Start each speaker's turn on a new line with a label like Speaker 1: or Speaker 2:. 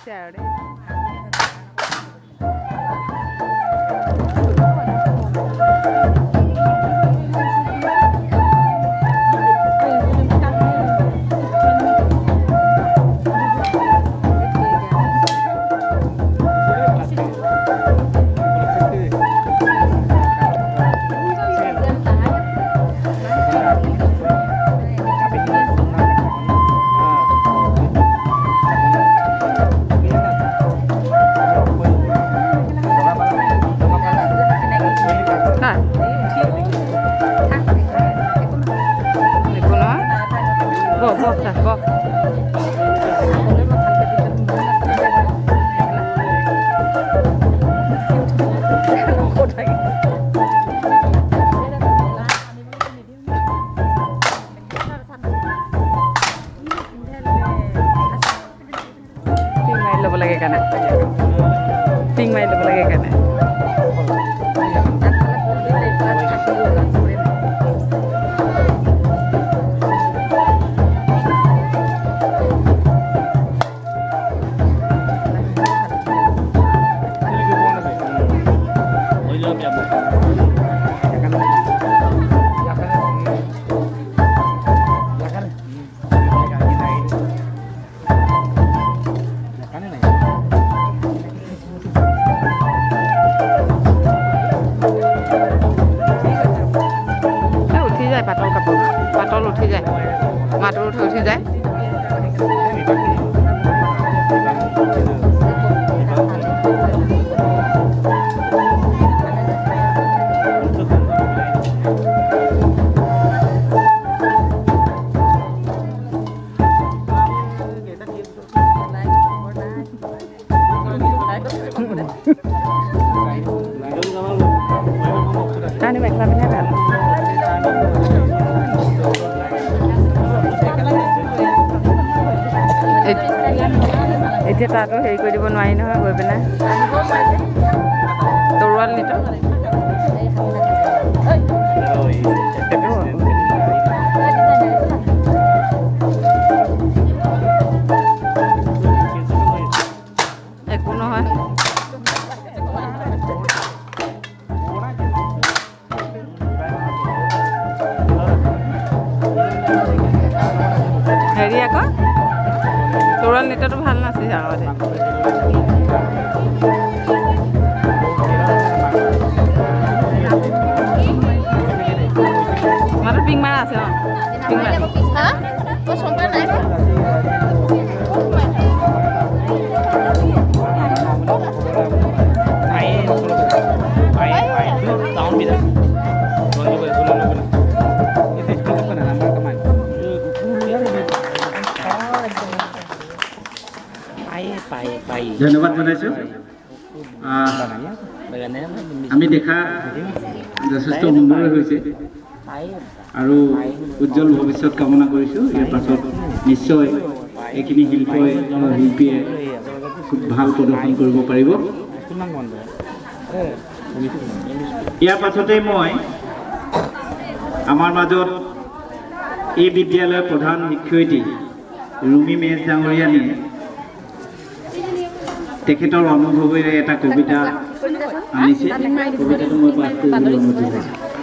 Speaker 1: লাগিছে আৰু দেই টিং মাৰি ল'ব লাগে কাৰণে পাতল উঠি যায় মাটোৰ উঠি যায় তানি মেখেলা পিন্ধাই ভাল এতিয়া তাতো হেৰি কৰি দিব নোৱাৰি নহয় গৈ পেলাই তৰোৱাল নিত একো নহয় হেৰি আকৌ তৰোৱাল নিতটো ভাল নাছিল আগতে মাত্ৰ পিং মাৰা আছে ন পিং মাৰা
Speaker 2: ধন্যবাদ জনাইছোঁ আমি দেখা যথেষ্ট সুন্দৰ হৈছে আৰু উজ্জ্বল ভৱিষ্যত কামনা কৰিছোঁ ইয়াৰ পাছত নিশ্চয় এইখিনি শিল্পীয়ে খুব ভাল প্ৰদৰ্শন কৰিব পাৰিব ইয়াৰ পাছতে মই আমাৰ মাজত এই বিদ্যালয়ৰ প্ৰধান শিক্ষয়িত্ৰী ৰুমি মেজ ডাঙৰীয়ানীয়ে তেখেতৰ অনুভৱেৰে এটা কবিতা আনিছে কবিতাটো মই পাঠ কৰিবলৈ অনুৰোধ জনাইছোঁ